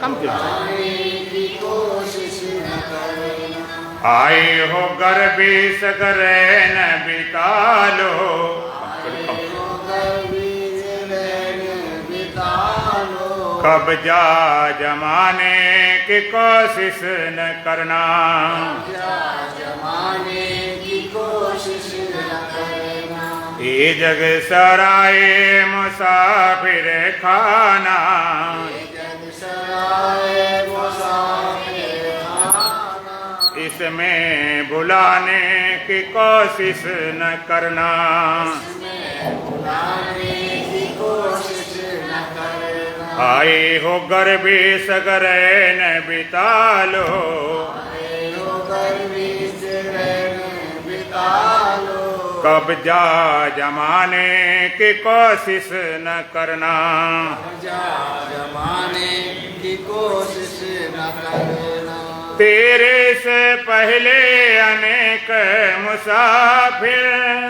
कम क्यों? की कोशिश न करना। आए हो गर्भी सगरे न बिता लो, कब जा जमाने की कोशिश न करना। जमाने की कोशिश न करना। ये जग सराय मुसाफिर खाना, जग सराय मुसाफिर खाना। इसमें बुलाने की कोशिश न करना। बुलाने की कोशिश न करना। आए हो गर्भी सगरे न बिता लो, आए हो गर्भी सगरे न बिता लो। कब जा जमाने की कोशिश न करना। जा जमाने की कोशिश न करना। तेरे से पहले अनेक मुसाफिर,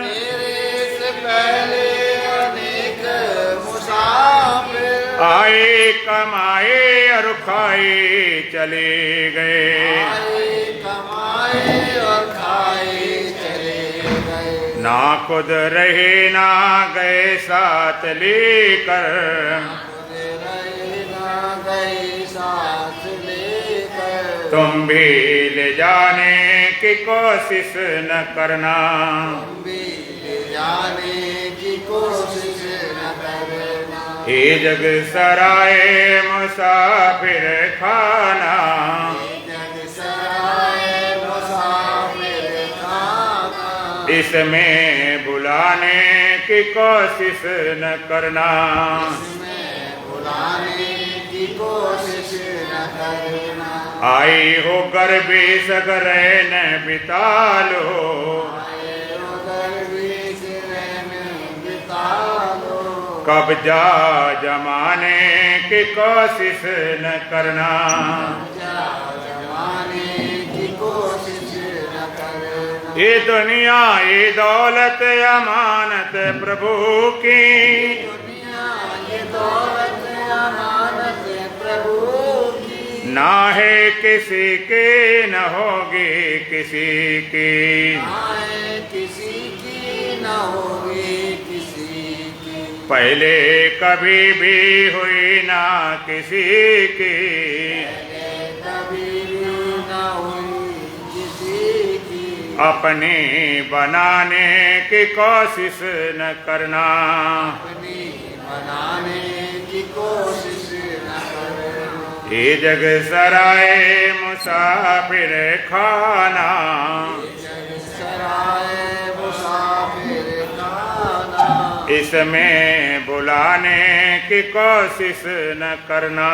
तेरे से पहले अनेक मुसाफिर आए कमाए और खाए चले गए। आए कमाए और खाए चले गए। ना खुद रहे ना गए साथ लेकर, खुद रहे ना गए साथ लेकर। तुम भी ले जाने की कोशिश न करना। तुम भी ले जाने की कोशिश न करना। ये जग सराय मुसाफिर खाना, जग सराय मुसाफिर खाना। इसमें बुलाने की कोशिश न करना। इसमें बुलाने की कोशिश न करना। आई हो गर्भी सगरे न बिता लो, आए हो गर्भी सगरे न बिता लो। कब जा जमाने की कोशिश न करना। जा जमाने की कोशिश न करना। ये दुनिया ये दौलत अमानत प्रभु की, दुनिया ये दौलत अमानत प्रभु की। ना है किसी की न होगी किसी की। आए किसी की न होगी किसी की। पहले कभी भी हुई ना किसी की, कभी भी न हुई किसी की। अपनी बनाने की कोशिश न करना। अपनी बनाने की कोशिश न करना। ये जग सराय मुसाफिर खाना, जग सराय मुसाफिर खाना। इसमें बुलाने की कोशिश न करना।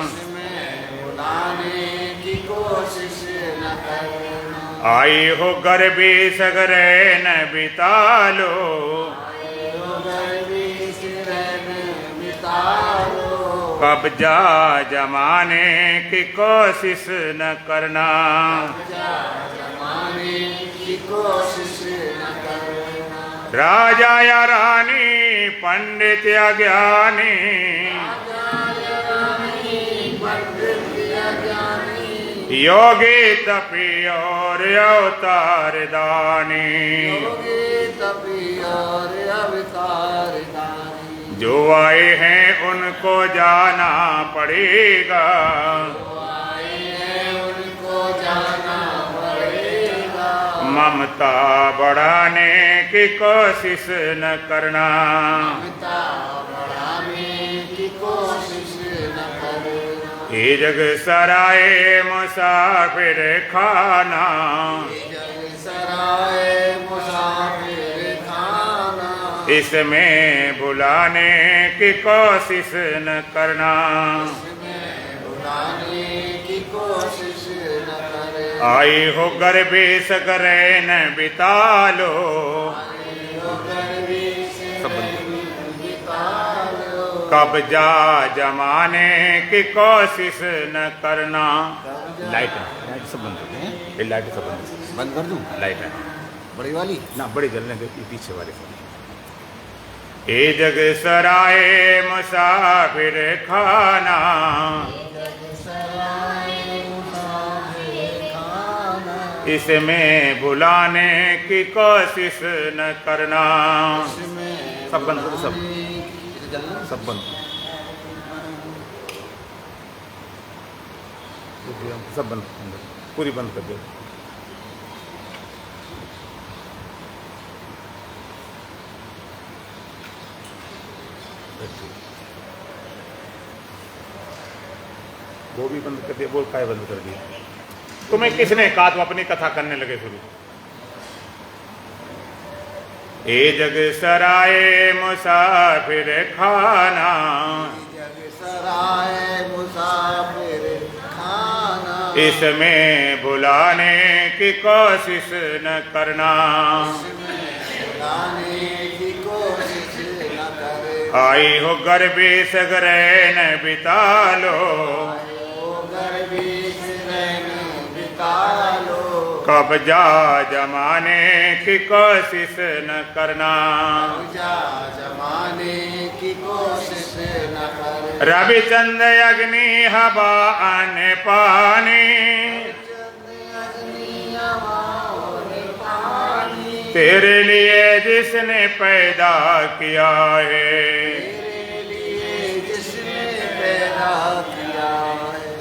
इसमें बुलाने की कोशिश न करना। आई हो गर्भी सगरे न बिता लो, आए हो गर्भी सगरे न बिता लो। कब जा जमाने की कोशिश न करना। जा जमाने की कोशिश न करना। राजा या रानी पंडित या ज्ञानी, योगी तपी और अवतार दानी। जो आए हैं उनको जाना पड़ेगा, उनको जाना पड़ेगा। ममता बढ़ाने की कोशिश न करना। ममता बढ़ाने की कोशिश न करना। ये जग सराय मुसाफिर खाना, जग सराय मुसाफिर खाना। इसमें बुलाने की कोशिश न करना। इसमें बुलाने की कोशिश न करना। आई हो गर्भी सगरे न बिता लो, कब जा जमाने की कोशिश न करना। लाइट सब बंद कर दें, ये लाइट सब बंद कर दूं? लाइट है बड़ी वाली ना, बड़ी जलने दे, पीछे वाले सब। ए जग सराय मुसाफिर खाना, इसमें भुलाने की कोशिश न करना। इसमें सब बंद करो, सब जलना सब बंद, सब बंद, पूरी बंद कर दो। वो भी बंद कर दिया, वो काय बंद कर दिया? तुम्हें किसने कहा? तुम अपनी कथा करने लगे शुरू। ए जग सराय मुसाफिर खाना, जग सराय मुसाफिर खाना, इसमें भुलाने की कोशिश न करना। भुलाने की कोशिश न करे। आई हो गर्भी सगरे न बिता लो, कब्जा जमाने की कोशिश न करना। जमाने की कोशिश न करे। रविचंद्र अग्नि हवा अन्न पानी, तेरे लिए जिसने पैदा किया है,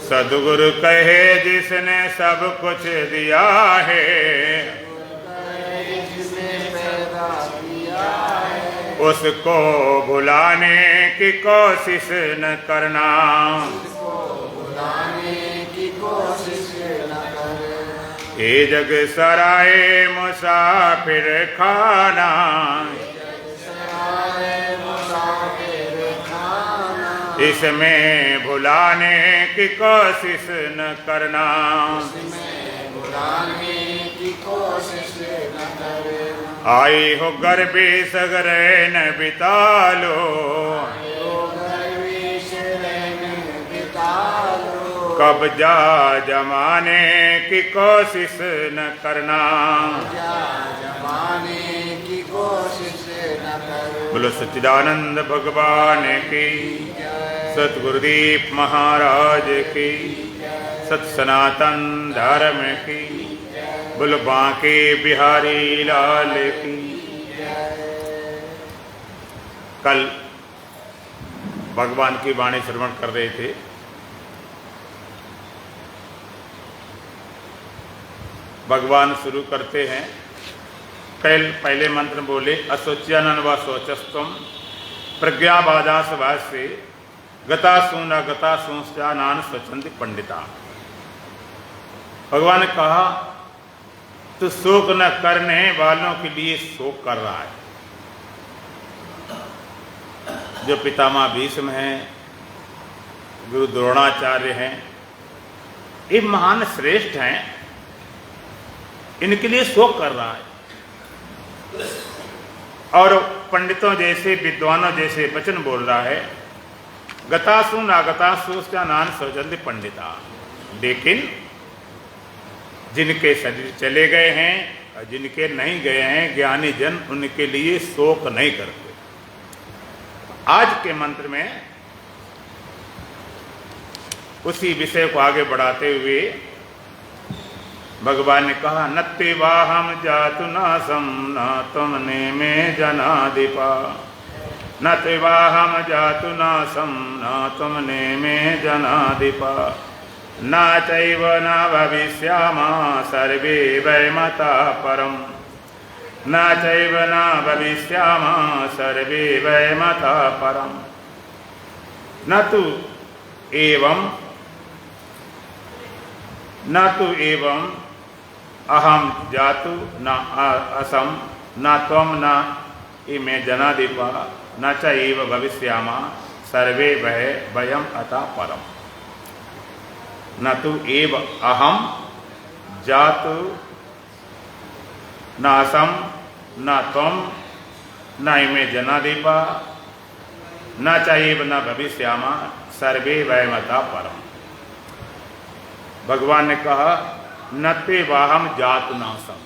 सदगुरु कहे जिसने सब कुछ दिया है, उसको भुलाने की कोशिश न करना। ये जग सराय मुसाफिर खाना, इसमें भुलाने की कोशिश न करना। आई हो गर्भी सगरे न बिता लो, कब्जा जमाने की कोशिश न करना। बोलो सच्चिदानंद भगवान की, सतगुरुदीप महाराज की, सत सनातन धर्म की, बोलो बांके बिहारी लाल की। कल भगवान की वाणी श्रवण कर रहे थे। भगवान शुरू करते हैं, कल पहले मंत्र बोले असोच्यानन व शोचस्तम प्रज्ञाबादास भाष्य गतासु न गतासु स्यानान स्वचंद पंडिता। भगवान ने कहा तू शोक न करने वालों के लिए शोक कर रहा है। जो पितामह भीष्म हैं, गुरु द्रोणाचार्य हैं, ये महान श्रेष्ठ हैं, इनके लिए शोक कर रहा है। और पंडितों जैसे विद्वानों जैसे वचन बोल रहा है, गतासु नागतासु नान स्वचंद पंडिता। लेकिन जिनके शरीर चले गए हैं और जिनके नहीं गए हैं ज्ञानी जन, उनके लिए शोक नहीं करते। आज के मंत्र में उसी विषय को आगे बढ़ाते हुए भगवान ने कहा नत्ते वाहम जातु नासम न तुमने में जनादिपा, न ते वाहम जातु नासम न तुमने में जनादिपा, न चैव न भविष्यामा सर्वे वैमता परम, न चैव न भविष्यामा सर्वे वैमता परम। न तु एवं अहम जातु न असम न त्वम न इमे जनादिपा न च एव भविष्यामा सर्वे वयम अतः परम। न तु एव अहम जातु न असम न त्वम न इमे जनादिपा न च एव न भविष्यामा सर्वे वयम अतः परम। भगवान ने कहा न ते वाहम जातु नासम,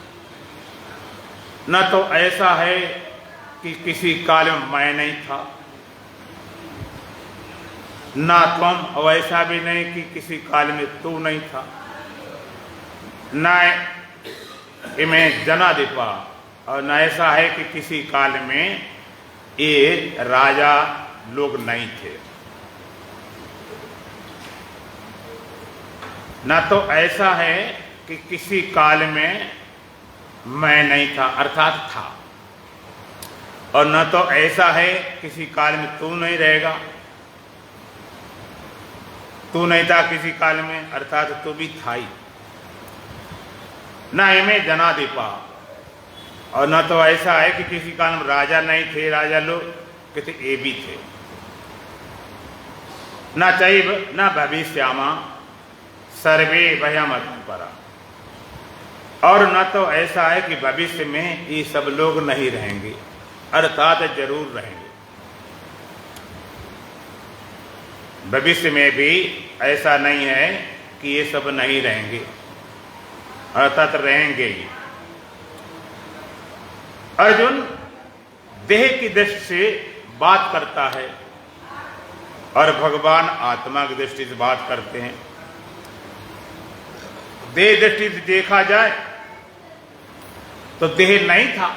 न तो ऐसा है कि किसी काल में मैं नहीं था, न तुम, और ऐसा भी नहीं कि किसी काल में तू नहीं था, न इमें जनाधिपा, और न ऐसा है कि किसी काल में ये राजा लोग नहीं थे, न तो ऐसा है कि किसी काल में मैं नहीं था अर्थात था, और न तो ऐसा है किसी काल में तू नहीं रहेगा, तू नहीं था किसी काल में अर्थात तू भी था ही। न इमें जनाधिपा, और न तो ऐसा है कि किसी काल में राजा नहीं थे, राजा लोग कहते ये भी थे। न चैव न भविष्यामा सर्वे भयमत्परा, और न तो ऐसा है कि भविष्य में ये सब लोग नहीं रहेंगे अर्थात जरूर रहेंगे। भविष्य में भी ऐसा नहीं है कि ये सब नहीं रहेंगे अर्थात रहेंगे ही। अर्जुन देह की दृष्टि से बात करता है और भगवान आत्मा की दृष्टि से बात करते हैं। देह दृष्टि से देखा जाए तो देह नहीं था।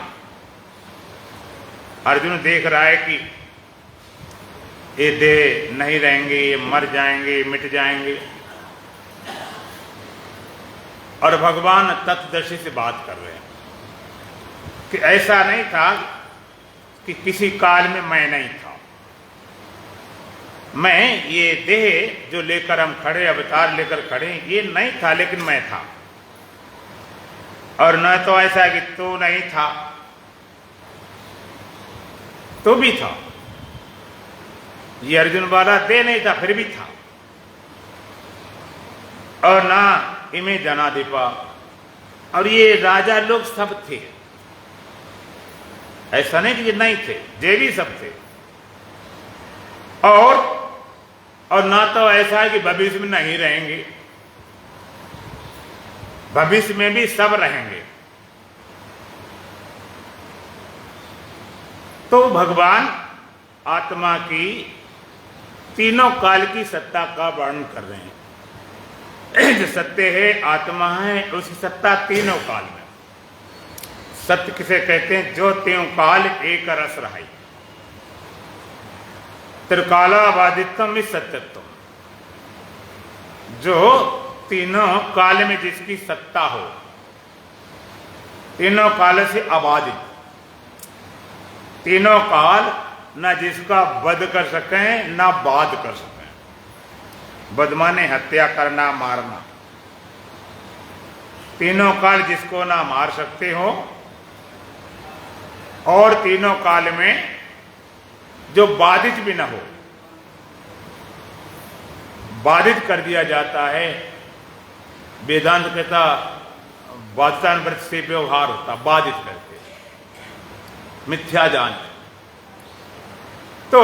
अर्जुन देख रहा है कि ये देह नहीं रहेंगे, ये मर जाएंगे, मिट जाएंगे, और भगवान तत्दर्शी से बात कर रहे हैं कि ऐसा नहीं था कि किसी काल में मैं नहीं था। मैं ये देह जो लेकर हम खड़े, अवतार लेकर खड़े, ये नहीं था लेकिन मैं था। और न तो ऐसा कि तू नहीं था, तू भी था। ये अर्जुन वाला देह नहीं था फिर भी था। और ना इमें जनाधिपा, और ये राजा लोग सब थे, ऐसा नहीं कि ये नहीं थे, ये भी सब थे। और ना तो ऐसा है कि भविष्य में नहीं रहेंगे, भविष्य में भी सब रहेंगे। तो भगवान आत्मा की तीनों काल की सत्ता का वर्णन कर रहे हैं। जो सत्य है, आत्मा है, उसकी सत्ता तीनों काल में। सत्य किसे कहते हैं? जो त्यों काल एक रस रहाई, त्रिकालाबादित्वम इस सत्यत्व, जो तीनों काल में जिसकी सत्ता हो, तीनों काल से अबाधित, तीनों काल न जिसका वध कर सकें न बाध कर सकें। वध माने हत्या करना, मारना। तीनों काल जिसको ना मार सकते हो, और तीनों काल में जो बाधित भी न हो, बाधित कर दिया जाता है। वेदांत कहता बाधितान व्रत से व्यवहार होता, बाधित करते, मिथ्या जान। तो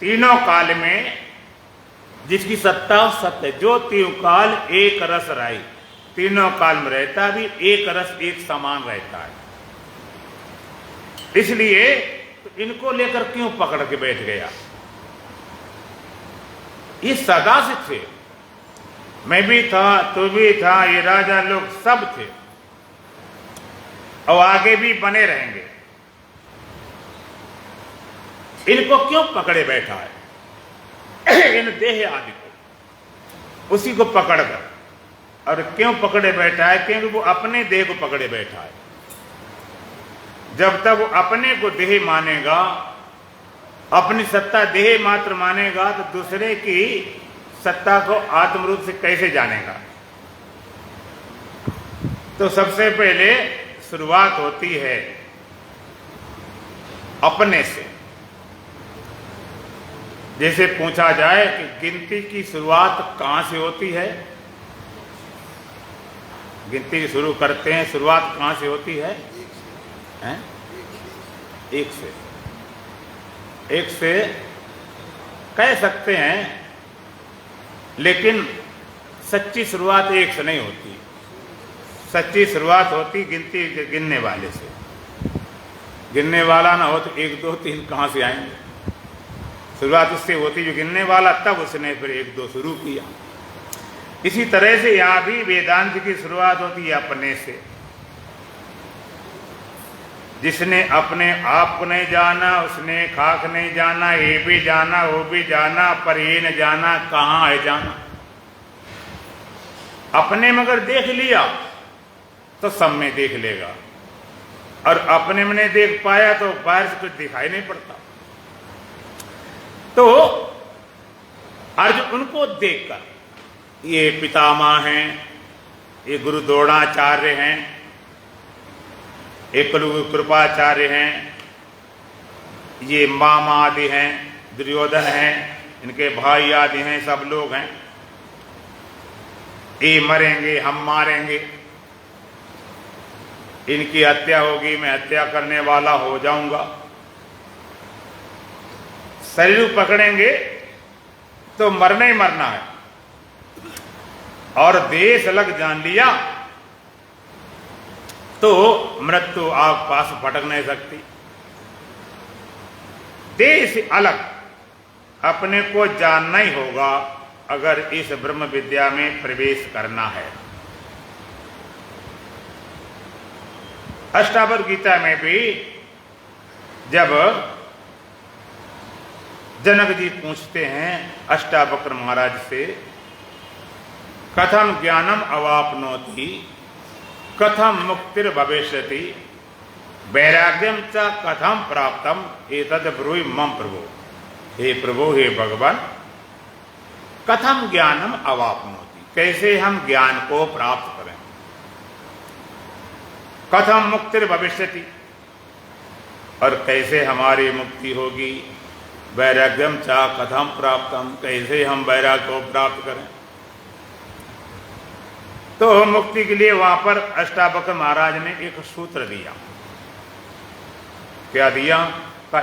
तीनों काल में जिसकी सत्ता सत्य, जो तीनों काल एक रस रही, तीनों काल में रहता भी एक रस एक समान रहता है। इसलिए तो इनको लेकर क्यों पकड़ के बैठ गया? ये सदा से थे, मैं भी था, तू भी था, ये राजा लोग सब थे, और आगे भी बने रहेंगे। इनको क्यों पकड़े बैठा है? इन देह आदि को, उसी को पकड़कर। और क्यों पकड़े बैठा है? क्योंकि वो अपने देह को पकड़े बैठा है। जब तक वो अपने को देह मानेगा, अपनी सत्ता देह मात्र मानेगा, तो दूसरे की सत्ता को आत्म रूप से कैसे जानेगा? तो सबसे पहले शुरुआत होती है अपने से। जैसे पूछा जाए कि गिनती की शुरुआत कहां से होती है? गिनती शुरू करते हैं, शुरुआत कहां से होती है? हैं? एक से। एक से कह सकते हैं, लेकिन सच्ची शुरुआत एक से नहीं होती। सच्ची शुरुआत होती गिनती गिनने वाले से। गिनने वाला ना हो तो 1 2 3 कहां से आएंगे? शुरुआत उससे होती जो गिनने वाला, तब उसने फिर 1 2 शुरू किया। इसी तरह से यहां भी वेदांत की शुरुआत होती है अपने से। जिसने अपने आप को नहीं जाना, उसने खाक नहीं जाना, ये भी जाना वो भी जाना, पर ये न जाना कहाँ है जाना। अपने में अगर देख लिया तो सब में देख लेगा, और अपने में नहीं देख पाया तो बाहर से कुछ दिखाई नहीं पड़ता। तो अर्जुन उनको देखकर, ये पितामह हैं, ये गुरु द्रोणाचार्य हैं, ये कलुग कृपाचार्य हैं, ये मामा आदि हैं, दुर्योधन हैं, इनके भाई आदि हैं, सब लोग हैं। ये मरेंगे, हम मारेंगे, इनकी हत्या होगी, मैं हत्या करने वाला हो जाऊंगा। शरीर पकड़ेंगे तो मरना ही मरना है, और देश अलग जान लिया तो मृत्यु आप पास भटक नहीं सकती। देश अलग अपने को जानना ही होगा अगर इस ब्रह्म विद्या में प्रवेश करना है। अष्टावक्र गीता में भी जब जनक जी पूछते हैं अष्टावक्र महाराज से, कथम ज्ञानम अवाप्नोति कथम मुक्तिर भविष्यति वैराग्यम च कथम प्राप्तम एतद् ब्रूहि मम प्रभु। हे प्रभु, हे भगवान, कथम ज्ञानम अवाप्नोति, कैसे हम ज्ञान को प्राप्त करें। कथम मुक्तिर भविष्यति, और कैसे हमारी मुक्ति होगी। वैराग्यम च कथम प्राप्तम, कैसे हम वैराग्य को प्राप्त करें। तो मुक्ति के लिए वहां पर अष्टावक्र महाराज ने एक सूत्र दिया। क्या दिया?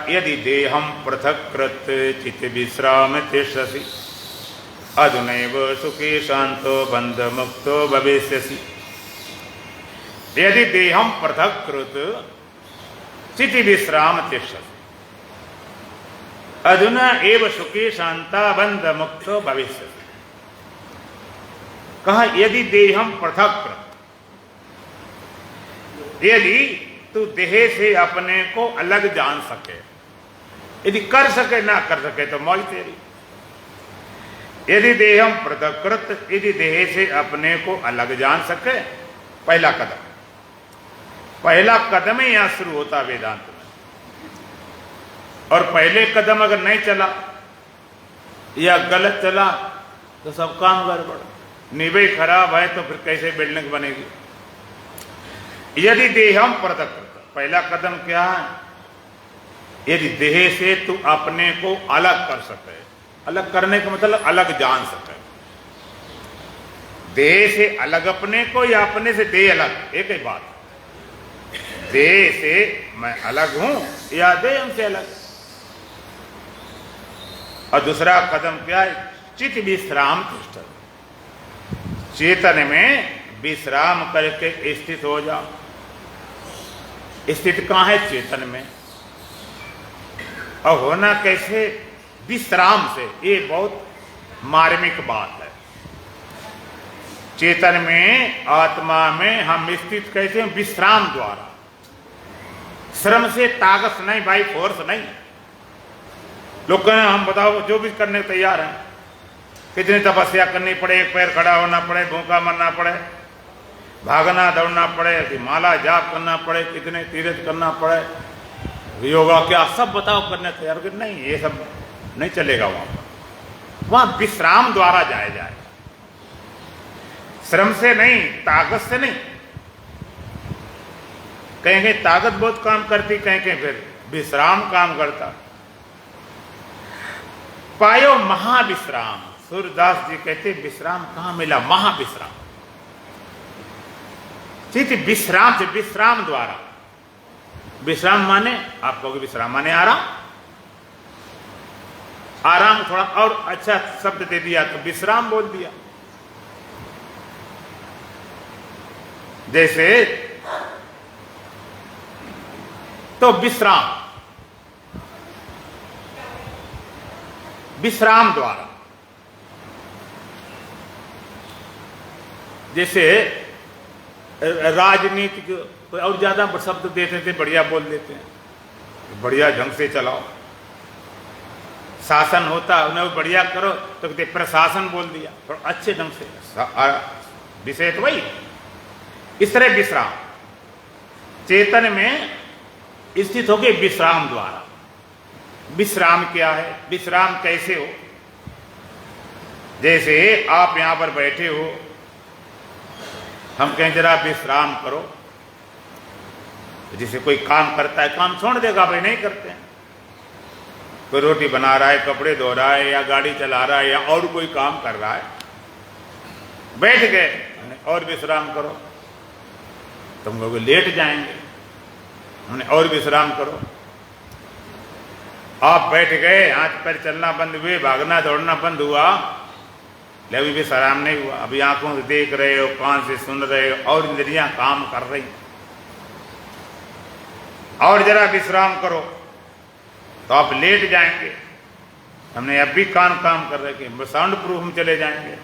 यदि देहम पृथक कृत चित्त विश्राम तिष्ठसि अधुनैव सुखे शांतो बंध मुक्तो भविष्यसि। यदि देहम पृथक कृत चित्त विश्राम तिष्ठसि अधुना एव सुखे शांता बंध मुक्तो भविष्यसि। कहा यदि देहम पृथक कृत, यदि तू देह से अपने को अलग जान सके, यदि कर सके ना कर सके तो मौज तेरी। यदि देहम पृथक कृत, यदि देह से अपने को अलग जान सके, पहला कदम, पहला कदम ही यहां शुरू होता वेदांत में। और पहले कदम अगर नहीं चला या गलत चला तो सब काम गड़बड़। नींव खराब है तो फिर कैसे बिल्डिंग बनेगी। यदि देहम पृथक कृत, पहला कदम क्या है? यदि देह से तू अपने को अलग कर सके, अलग करने का मतलब अलग जान सके। देह से अलग अपने को या अपने से देह अलग, एक ही बात। देह से मैं अलग हूं या देह हमसे अलग। और दूसरा कदम क्या है? चित्त विश्राम तिष्ठ, चेतन में विश्राम करके स्थित हो जाओ। स्थित कहां है? चेतन में। और होना कैसे? विश्राम से। ये बहुत मार्मिक बात है। चेतन में, आत्मा में हम स्थित कैसे? विश्राम द्वारा। श्रम से, ताकत नहीं भाई, फोर्स नहीं। लोग कहें हम बताओ जो भी करने तैयार हैं, कितनी तपस्या करनी पड़े, एक पैर खड़ा होना पड़े, भूखा मरना पड़े, भागना दौड़ना पड़े, माला जाप करना पड़े, कितने तीर्थ करना पड़े, योगा क्या, सब बताओ करने तैयार। नहीं, ये सब नहीं चलेगा। वहां विश्राम द्वारा जाया जाए, श्रम से नहीं, ताकत से नहीं। कहेंगे ताकत बहुत काम करती, कहेंगे फिर विश्राम काम करता। पायो महाविश्राम। सूरदास जी कहते विश्राम कहां मिला? महाविश्राम। चित्त विश्राम से, विश्राम द्वारा। विश्राम माने, आप कहोगे विश्राम माने आराम। आराम थोड़ा और अच्छा शब्द दे दिया तो विश्राम बोल दिया। जैसे तो विश्राम, विश्राम द्वारा। जैसे राजनीतिक कोई और ज़्यादा शब्द देते थे, बढ़िया बोल देते हैं, बढ़िया ढंग से चलाओ। शासन होता उन्हें बढ़िया करो तो कहते प्रशासन बोल दिया, और अच्छे ढंग से विषय तो वही। इस तरह विश्राम चेतन में स्थित होके विश्राम द्वारा। विश्राम क्या है, विश्राम कैसे हो? जैसे आप यहां पर बैठे हो, हम कहें जरा विश्राम करो, जैसे कोई काम करता है काम छोड़ देगा, भाई नहीं करते हैं। कोई रोटी बना रहा है, कपड़े धो रहा है, या गाड़ी चला रहा है, या और कोई काम कर रहा है, बैठ गए और विश्राम करो, तुम लोग लेट जाएंगे, हमने और विश्राम करो। आप बैठ गए, हाथ पैर चलना बंद हुए, भागना दौड़ना बंद हुआ, लेकिन अभी विश्राम नहीं हुआ। अभी आंखों से देख रहे हो, कान से सुन रहे हो, और इंद्रियां काम कर रही, और जरा विश्राम करो तो आप लेट जाएंगे। हमने अब भी कान काम कर रखे, साउंड प्रूफ हम चले जाएंगे।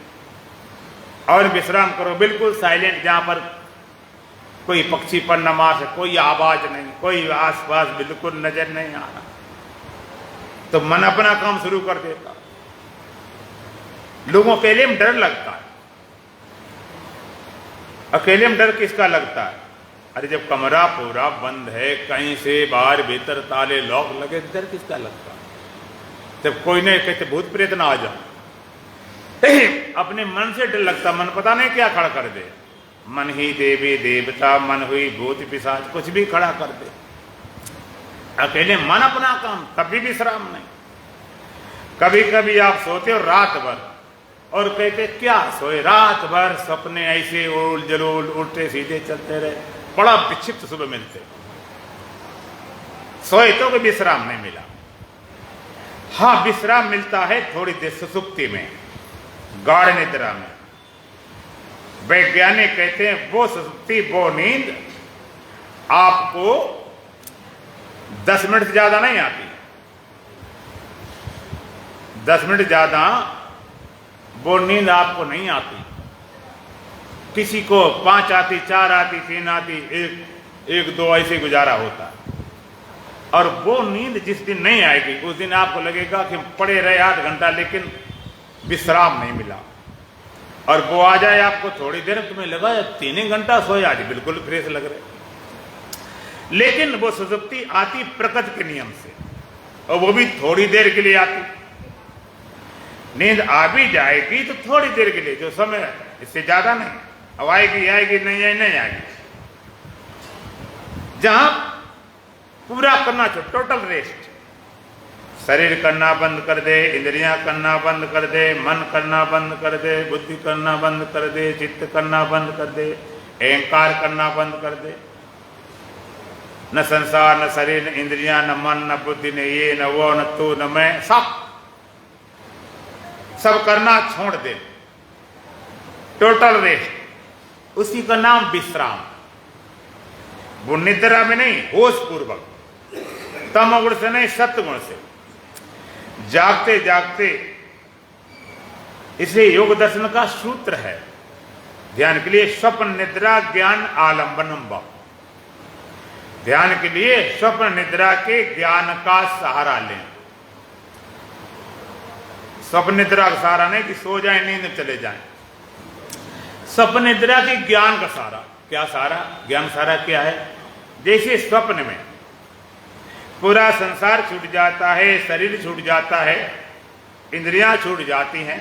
और विश्राम करो बिल्कुल साइलेंट, जहां पर कोई पक्षी पर नमाज है, कोई आवाज नहीं, कोई आसपास बिल्कुल नजर नहीं आ रहा, तो मन अपना काम शुरू कर देता। लोगों के लिए डर लगता है। अकेले में डर किसका लगता है? अरे जब कमरा पूरा बंद है, कहीं से बाहर भीतर ताले लॉक लगे, डर किसका लगता है? जब कोई नहीं कहते भूत प्रेत ना आ जाए, अपने मन से डर लगता। मन पता नहीं क्या खड़ा कर दे, मन ही देवी देवता, मन हुई भूत पिशाच, कुछ भी खड़ा कर दे। अकेले मन अपना काम, कभी विश्राम नहीं। कभी कभी आप सोते हो रात भर और कहते क्या सोए, रात भर सपने ऐसे उल जलूल उल्टे सीधे चलते रहे, बड़ा विक्षिप्त सुबह मिलते, सोए तो कोई विश्राम नहीं मिला। हाँ, विश्राम मिलता है थोड़ी देर सुसुप्ति में, गाढ़ निद्रा में। वैज्ञानिक कहते हैं वो सुसुप्ति, वो नींद आपको 10 मिनट से ज्यादा नहीं आती। 10 मिनट ज्यादा वो नींद आपको नहीं आती। किसी को 5 आती, 4 आती, 3 आती, 1 2 ऐसे गुजारा होता। और वो नींद जिस दिन नहीं आएगी, उस दिन आपको लगेगा कि पड़े रहे 8 घंटा, लेकिन विश्राम नहीं मिला। और वो आ जाए आपको थोड़ी देर, तुम्हें लगा 3 घंटा सोए, आज बिल्कुल फ्रेश लग रहे। लेकिन वो सुसुप्ति आती प्रकृति के नियम से, और वो भी थोड़ी देर के लिए आती। नींद आ भी जाएगी तो थोड़ी देर के लिए, जो समय, इससे ज्यादा नहीं। अब आएगी आएगी, नहीं आएगी। जहां पूरा करना चाहिए, टोटल रेस्ट। शरीर करना बंद कर दे, इंद्रियां करना बंद कर दे, मन करना बंद कर दे, बुद्धि करना बंद कर दे, चित्त करना बंद कर दे, अहंकार करना बंद कर दे। न संसार, न शरीर, न इंद्रियां, न मन, न बुद्धि, न ये, न वो, न तू, न मैं, सब करना छोड़ दे, टोटल रेस्ट। उसी का नाम विश्राम। वो निद्रा में नहीं, होश पूर्वक, तमगुण से नहीं, सत्गुण से, जागते जागते। इसलिए योग दर्शन का सूत्र है ध्यान के लिए, स्वप्न निद्रा ज्ञान आलंबनम व। ध्यान के लिए स्वप्न निद्रा के ज्ञान का सहारा लें। स्वप्न निद्रा का सहारा नहीं कि सो जाए, नींद में चले जाए। स्वप्न निद्रा के ज्ञान का सहारा। क्या सहारा? ज्ञान सहारा क्या है? जैसे स्वप्न में पूरा संसार छूट जाता है, शरीर छूट जाता है, इंद्रियां छूट जाती हैं,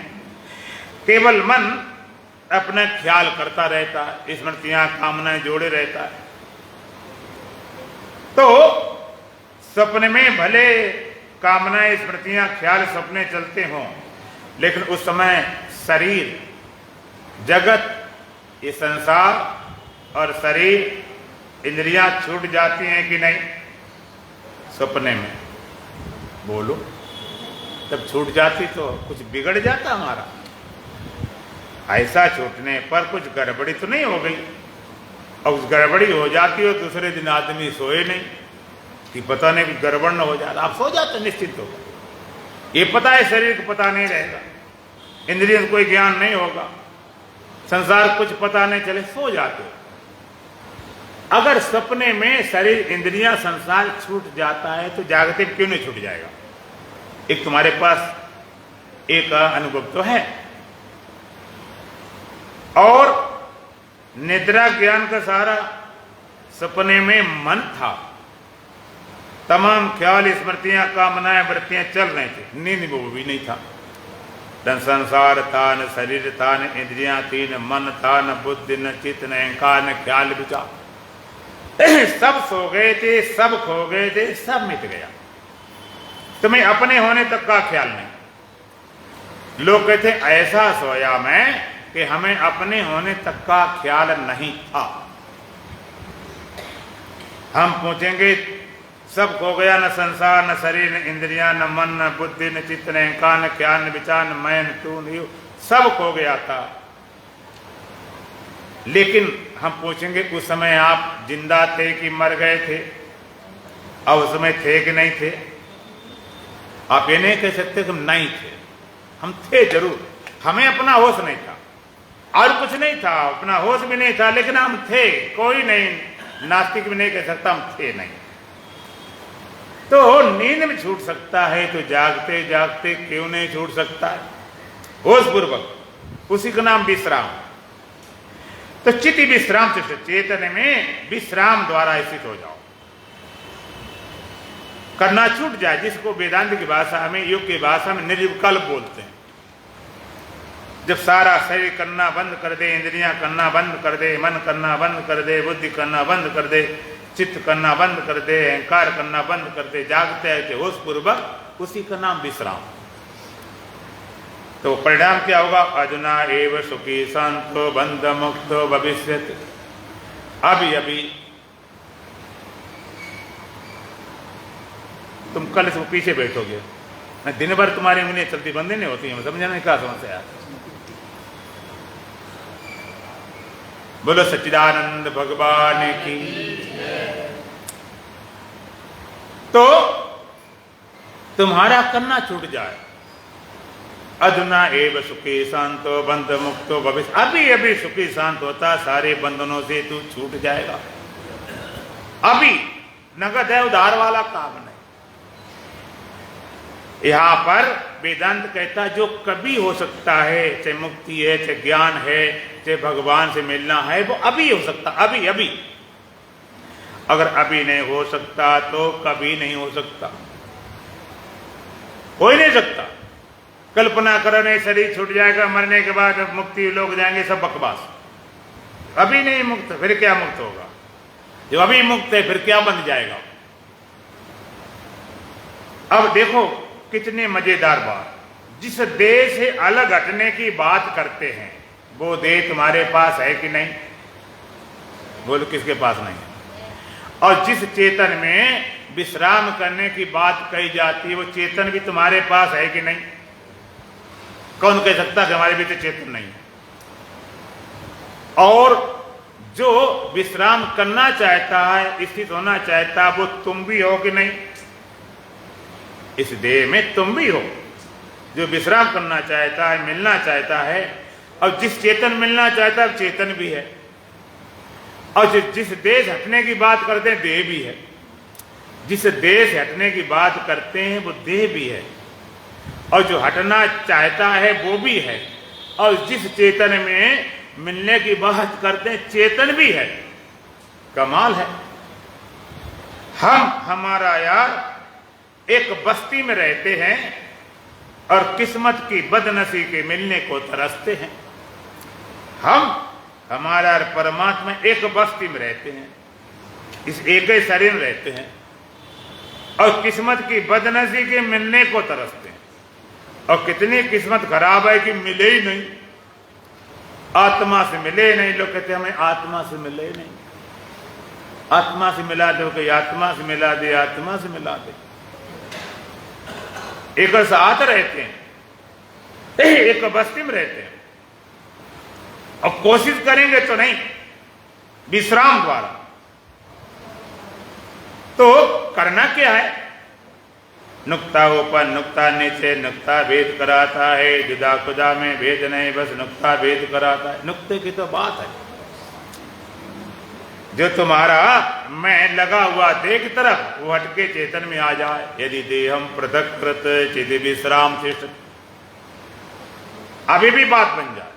केवल मन अपना ख्याल करता रहता है, स्मृतियां कामनाएं जोड़े रहता है। तो सपने में भले कामनाएं, स्मृतियां, ख्याल, सपने चलते हों, लेकिन उस समय शरीर, जगत, ये संसार और शरीर, इंद्रियां छूट जाती हैं कि नहीं? सपने में बोलो, जब छूट जाती तो कुछ बिगड़ जाता हमारा। ऐसा छूटने पर कुछ गड़बड़ी तो नहीं हो गई? और उस गड़बड़ी हो जाती हो, दूसरे दिन आदमी सोए नहीं कि पता नहीं कुछ गड़बड़ न हो जाता, आप सो जाते निश्चित होगा। ये पता है शरीर को पता नहीं रहेगा, इंद्रियों को कोई ज्ञान नहीं होगा, संसार कुछ पता नहीं चले, सो जाते हो। अगर सपने में शरीर इंद्रियां संसार छूट जाता है तो जागते क्यों नहीं छूट जाएगा? एक तुम्हारे पास एक अनुभव तो है, और निद्रा ज्ञान का सारा सपने में मन था, तमाम ख्याल स्मृतियां कामनाएं वृत्तियां चल रही थी, नींद में वो भी नहीं था। न संसार था, न शरीर था, न इंद्रियां थी, न मन था, न बुद्धि, न चित्त, न अहंकार, न ख्याल विचार। सब सो गए थे, सब खो गए थे, सब मिट गया। तुम्हें अपने होने तक का ख्याल नहीं। लोग कहते ऐसा सोया मैं कि हमें अपने होने तक का ख्याल नहीं था। हम पूछेंगे सब खो गया, न संसार, न शरीर, न इंद्रियां, न मन, न बुद्धि, न चित्त, न अहंकार, न ख्याल, न विचार, न मैं, न तू, न यू, सब खो गया था। लेकिन हम पूछेंगे उस समय आप जिंदा थे कि मर गए थे? अब उस समय थे कि नहीं थे? आप ये नहीं कह सकते कि हम नहीं थे, हम थे जरूर। हमें अपना होश नहीं था और कुछ नहीं था, अपना होश भी नहीं था, लेकिन हम थे। कोई नहीं, नास्तिक भी नहीं कह सकता हम थे नहीं। तो नींद में छूट सकता है तो जागते जागते क्यों नहीं छूट सकता है? होश पूर्वक, उसी का नाम विश्राम। तो चित्त विश्राम से चेतन में विश्राम द्वारा स्थित हो जाओ, करना छूट जाए, जिसको वेदांत की भाषा में, योग की भाषा में निर्विकल्प बोलते हैं। जब सारा शरीर करना बंद कर दे, इंद्रियां करना बंद कर दे, मन करना बंद कर दे, बुद्धि करना बंद कर दे, चित्त करना बंद कर दे, अहंकार करना बंद कर दे, जागते हैं होश पूर्वक, उसी का नाम विश्राम। तो परिणाम क्या होगा? अधुना एव सुखी शांतो बंध मुक्तो भविष्यति। अभी अभी तुम कल से पीछे बैठोगे, दिन भर तुम्हारी उंगलियां चलती बंद नहीं होती है। समझाने का समस्या है। बोलो सच्चिदानंद भगवान की। तो तुम्हारा करना छूट जाए। अधुना एव सुखी शांतो बंध मुक्तो भविष्य। अभी अभी सुखी शांत होता, सारे बंधनों से तू छूट जाएगा। अभी नगद है, उधार वाला काम नहीं। यहां पर वेदांत कहता जो कभी हो सकता है, चाहे मुक्ति है, चाहे ज्ञान है, चाहे भगवान से मिलना है, वो अभी हो सकता। अभी अभी अगर अभी नहीं हो सकता तो कभी नहीं हो सकता। हो ही नहीं सकता। कल्पना करो नहीं शरीर छूट जाएगा, मरने के बाद मुक्ति लोग जाएंगे, सब बकवास। अभी नहीं मुक्त, फिर क्या मुक्त होगा? जो अभी मुक्त है फिर क्या बन जाएगा? अब देखो कितने मजेदार बात। जिस देह से अलग हटने की बात करते हैं वो देह तुम्हारे पास है कि नहीं? बोलो किसके पास नहीं है? और जिस चेतन में विश्राम करने की बात कही जाती है वो चेतन भी तुम्हारे पास है कि नहीं? कौन कह सकता कि हमारे भीतर चेतन नहीं है? और जो विश्राम करना चाहता है, स्थित होना चाहता है, वो तुम भी हो कि नहीं? इस देह में तुम भी हो जो विश्राम करना चाहता है, मिलना चाहता है। और जिस चेतन मिलना चाहता है चेतन भी है। और जिस देह हटने की बात करते हैं देह भी है। जिस देह से हटने की बात करते हैं वो देह भी है। और जो हटना चाहता है वो भी है। और जिस चेतन में मिलने की बात करते हैं चेतन भी है। कमाल है। हमारा यार एक बस्ती में रहते हैं और किस्मत की बदनसी के मिलने को तरसते हैं। हमारा परमात्मा एक बस्ती में रहते हैं, इस एक ही शरीर में रहते हैं और किस्मत की बदनसी के मिलने को तरसते हैं। और कितनी किस्मत खराब है कि मिले ही नहीं, आत्मा से मिले ही नहीं। लोग कहते हैं हमें आत्मा से मिले ही नहीं। आत्मा से मिला दो कि आत्मा से मिला दे, आत्मा से मिला दे। एक साथ रहते हैं, एक बस्ती में रहते हैं और कोशिश करेंगे तो नहीं, विश्राम द्वारा। तो करना क्या है? नुक्ता ऊपर नुक्ता नीचे, नुक्ता भेद कराता है। जुदा खुदा में भेद नहीं, बस नुक्ता भेद कराता है। नुक्ते की तो बात है। जो तुम्हारा मैं लगा हुआ देख तरफ वो हटके चेतन में आ जाए। यदि देहम पृथक कृत चिद विश्राम तिष्ठ, अभी भी बात बन जाए।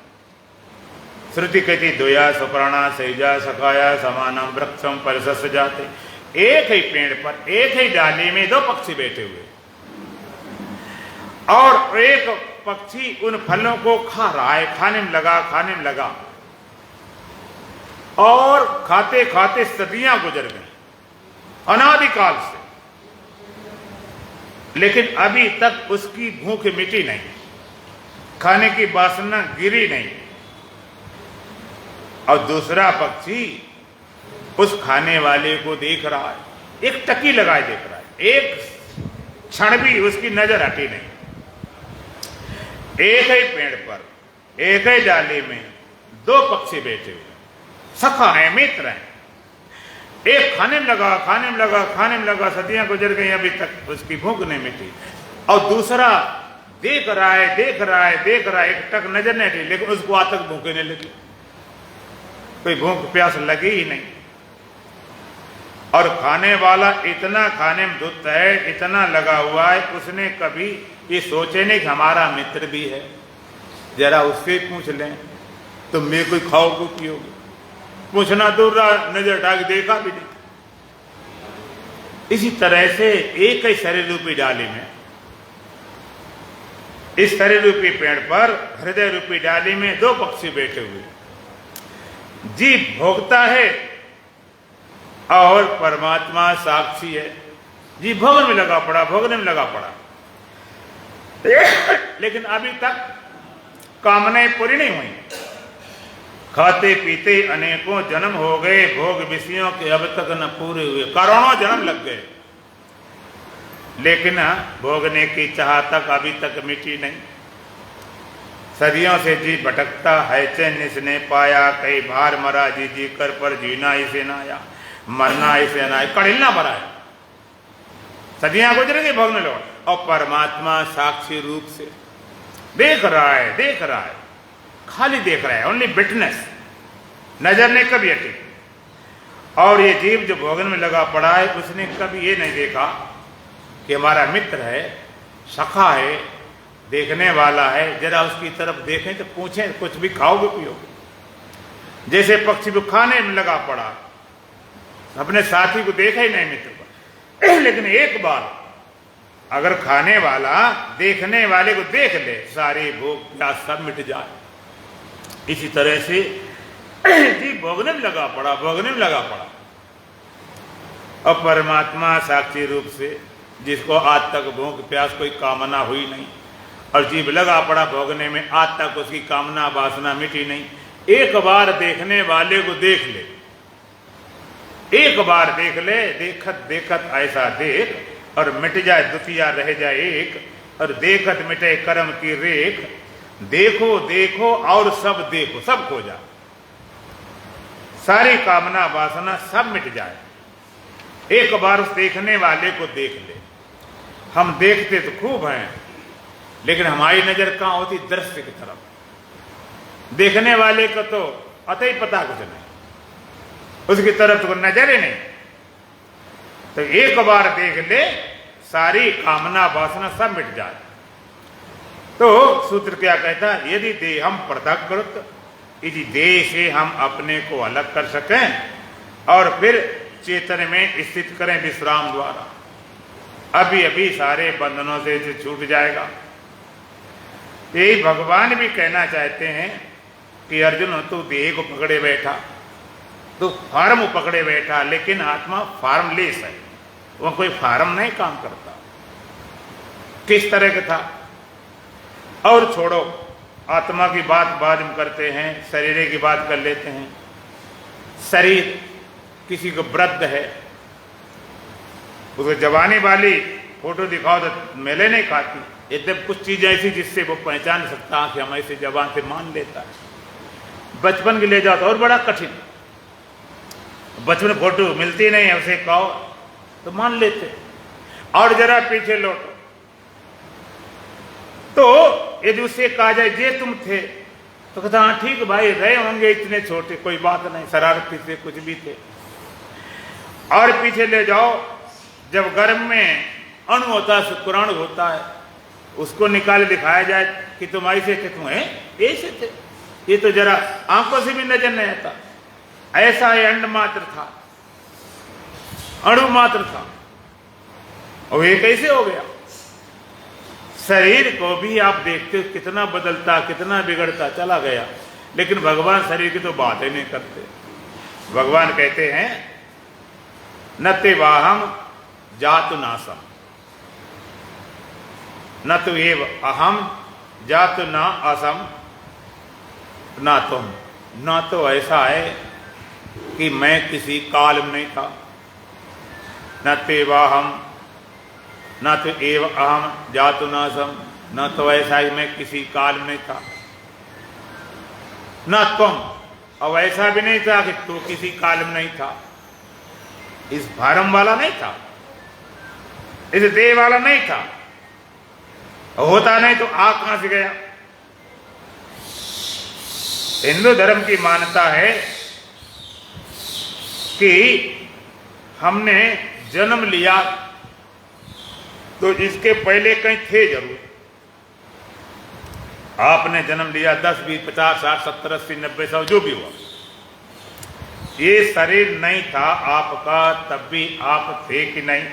श्रुति कहती द्वया सुप्राणा सैजा सखाया समानम वृक्षम परिसस्य जाते। एक ही पेड़ पर एक ही डाली में दो पक्षी बैठे हुए, और एक पक्षी उन फलों को खा रहा है, खाने में लगा, और खाते खाते सदियां गुजर गई अनादिकाल से, लेकिन अभी तक उसकी भूख मिटी नहीं, खाने की वासना गिरी नहीं। और दूसरा पक्षी उस खाने वाले को देख रहा है, एक टकी लगाए देख रहा है, एक क्षण भी उसकी नजर हटी नहीं। एक ही पेड़ पर एक ही डाली में दो पक्षी बैठे हुए, सखा है, मित्र है। एक खाने में लगा, सदियां गुजर गई, अभी तक उसकी भूख नहीं मिटी। और दूसरा देख रहा है, एक टक नजर नहीं हटी, लेकिन उसको आज तक भूख नहीं लगी, कोई भूख प्यास लगी ही नहीं। और खाने वाला इतना खाने में धुत है, इतना लगा हुआ है, उसने कभी ये सोचे नहीं कि हमारा मित्र भी है, जरा उससे पूछ लें, तुम मेरे कोई खाओगे पियोगे? पूछना दूर रहा, नजर हटा के देखा भी नहीं। इसी तरह से एक ही शरीर रूपी डाली में, इस शरीर रूपी पेड़ पर हृदय रूपी डाली में दो पक्षी बैठे हुए, जीव भोगता है और परमात्मा साक्षी है। जीव भोगने में लगा पड़ा, लेकिन अभी तक कामनाएं पूरी नहीं हुई। खाते पीते अनेकों जन्म हो गए, भोग विषयों के अब तक न पूरे हुए, करोड़ों जन्म लग गए, लेकिन भोगने की चाह तक अभी तक मिटी नहीं। सदियों से जी भटकता है, चैन इसने पाया, कई बार मरा जी कर, पर जीना इसे ना आया, मरना इसे ना आया, कड़िलना भरा है। सदियां गुजरेंगी, भोगने लौट, और परमात्मा साक्षी रूप से देख रहा है, खाली देख रहा है, ओनली विटनेस, नजर ने कभी हटी। और ये जीव जो भोगन में लगा पड़ा है, उसने कभी ये नहीं देखा कि हमारा मित्र है, सखा है, देखने वाला है, जरा उसकी तरफ देखें तो पूछें, कुछ भी खाओगे पियोगे? जैसे पक्षी को खाने में लगा पड़ा, अपने साथी को देखा ही नहीं, मित्र को। लेकिन एक बार अगर खाने वाला देखने वाले को देख ले, सारी भूख प्यास सब मिट जाए। इसी तरह से जी भोगने में लगा पड़ा, और परमात्मा साक्षी रूप से, जिसको आज तक भूख प्यास कोई कामना हुई नहीं, और जीव लगा पड़ा भोगने में, आज तक उसकी कामना वासना मिटी नहीं। एक बार देखने वाले को देख ले, एक बार देख ले, देखत देखत ऐसा देख, और मिट जाए द्वितीया रह जाए एक, और देखत मिटे कर्म की रेख, देखो देखो और सब देखो, सब खो जाए, सारी कामना वासना सब मिट जाए। एक बार उस देखने वाले को देख ले। हम देखते तो खूब हैं, लेकिन हमारी नजर कहां होती? दृश्य की तरफ। देखने वाले को तो अतः ही पता कुछ नहीं, उसकी तरफ तो नजर ही नहीं। तो एक बार देख ले, सारी कामना वासना सब मिट जाए। तो सूत्र क्या कहता है? यदि देहम पृथक कृत, यदि देह से हम अपने को अलग कर सकें और फिर चेतन में स्थित करें विश्राम द्वारा, अभी अभी सारे बंधनों से छूट जाएगा। यही भगवान भी कहना चाहते हैं कि अर्जुन, तू देह को पकड़े बैठा, तो फार्म पकड़े बैठा, लेकिन आत्मा फार्मलेस है, वो कोई फार्म नहीं काम करता। किस तरह का था? और छोड़ो, आत्मा की बात बाद में करते हैं, शरीर की बात कर लेते हैं। शरीर किसी को वृद्ध है, उसको जवानी वाली फोटो दिखाओ तो मेले नहीं खाती। एकदम कुछ चीज ऐसी जिससे वो पहचान सकता है कि हम ऐसे जवान से मान लेता है। बचपन के ले जाओ तो और बड़ा कठिन, बचपन फोटो मिलती नहीं है, उसे कहो तो मान लेते। और जरा पीछे लौटो तो यदि उससे कहा जाए जे तुम थे, तो कहता हाँ ठीक भाई, रहे होंगे इतने छोटे, कोई बात नहीं, शरारती से कुछ भी थे। और पीछे ले जाओ, जब गर्भ में अणु होता है, शुक्राणु होता है, उसको निकाल दिखाया जाए कि तुम ऐसे थे, तुम ऐसे थे, ये तो जरा आंखों से भी नजर नहीं आता। ऐसा ये अंड मात्र था, अणु मात्र था, और ये कैसे हो गया? शरीर को भी आप देखते हो कितना बदलता, कितना बिगड़ता चला गया, लेकिन भगवान शरीर की तो बात ही नहीं करते। भगवान कहते हैं न ते वाहम जातु नासम, न तो एव अहम जातु न असम न तुम। न तो ऐसा है कि मैं किसी काल में नहीं था, न ते वाहम न तो एव अहम जातु नासम, न तो ऐसा ही मैं किसी काल में नहीं था, न तुम, अब ऐसा भी नहीं था कि तू किसी काल में नहीं था। इस भारम वाला नहीं था, इस देह वाला नहीं था, होता नहीं तो आ कहां से गया? हिंदू धर्म की मान्यता है कि हमने जन्म लिया तो इसके पहले कहीं थे जरूर। आपने जन्म लिया 10, 20, 50, 60, 70, 80, 90, 100 जो भी हुआ, ये शरीर नहीं था आपका, तब भी आप थे कि नहीं?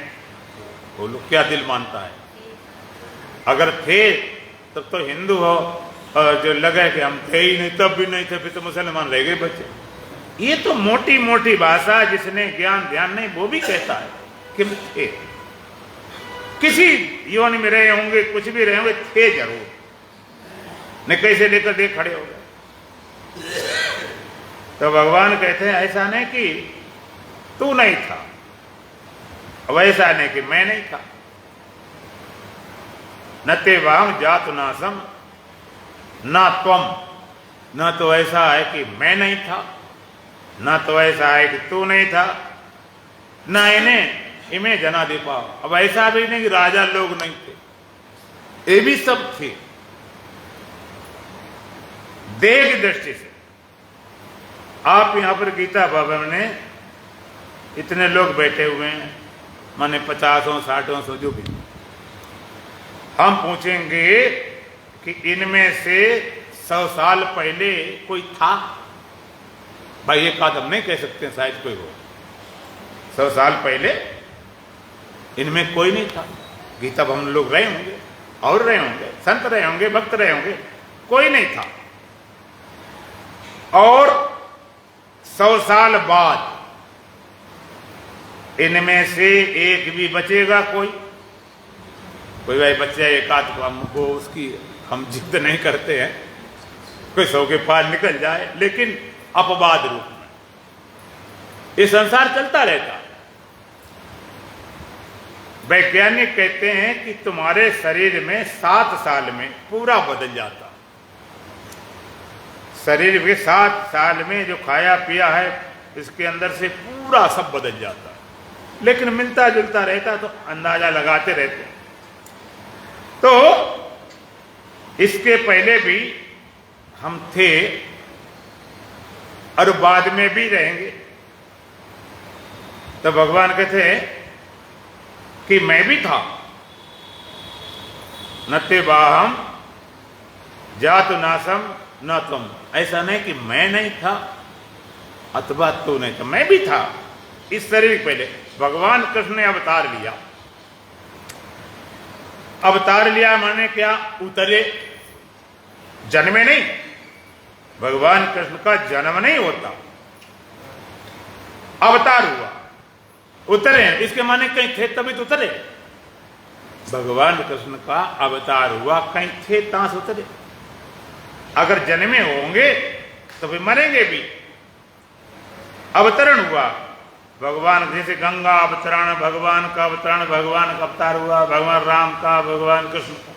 बोलो, क्या दिल मानता है? अगर थे तब तो हिंदू हो, और जो लगे कि हम थे ही नहीं, तब भी नहीं थे, फिर तो मुसलमान रह गए बच्चे। ये तो मोटी मोटी भाषा, जिसने ज्ञान ध्यान नहीं वो भी कहता है कि हम थे, किसी योनि में रहे होंगे, कुछ भी रहे होंगे, थे जरूर। न कैसे लेकर देख खड़े हो गए। तो भगवान कहते हैं ऐसा नहीं कि तू नहीं था, वैसा नहीं कि मैं नहीं था। न ते वाम जातु नासम न त्वम, न तो ऐसा है कि मैं नहीं था, न तो ऐसा है कि तू नहीं था, न इन्हें जना दे पाओ। अब ऐसा भी नहीं कि राजा लोग नहीं थे, ये भी सब थे। देह की दृष्टि से आप यहां पर गीता भवन में इतने लोग बैठे हुए हैं, माने 50, 60, 100 जो भी, हम पूछेंगे कि इनमें से 100 साल पहले कोई था? भाई एक बात हम नहीं कह सकते, शायद कोई हो। 100 साल पहले इनमें कोई नहीं था। गीता भवन लोग रहे होंगे, और रहे होंगे, संत रहे होंगे, भक्त रहे होंगे, कोई नहीं था। और 100 साल बाद इनमें से एक भी बचेगा? कोई भाई बच्चा एक आध को हमको उसकी हम जिद नहीं करते हैं, कोई 100 के पार निकल जाए, लेकिन अपवाद रूप में ये संसार चलता रहता। वैज्ञानिक कहते हैं कि तुम्हारे शरीर में 7 साल में पूरा बदल जाता। शरीर के 7 साल में जो खाया पिया है इसके अंदर से पूरा सब बदल जाता है, लेकिन मिलता जुलता रहता, तो अंदाजा लगाते रहते। तो इसके पहले भी हम थे और बाद में भी रहेंगे। तो भगवान कहते हैं कि मैं भी था, न ते वाहम जातु नासम न तुम। ऐसा नहीं कि मैं नहीं था अथवा तू नहीं था, मैं भी था इस शरीर के पहले। भगवान कृष्ण ने अवतार लिया। अवतार लिया माने क्या? उतरे, जन्मे नहीं। भगवान कृष्ण का जन्म नहीं होता, अवतार हुआ, उतरे। इसके माने कहीं थे तभी तो उतरे। भगवान कृष्ण का अवतार हुआ, कहीं थे तां से उतरे। अगर जन्मे होंगे तो फिर मरेंगे भी। अवतरण हुआ भगवान, जैसे गंगा अवतरण, भगवान का अवतरण, भगवान का अवतार हुआ, भगवान राम का, भगवान कृष्ण का।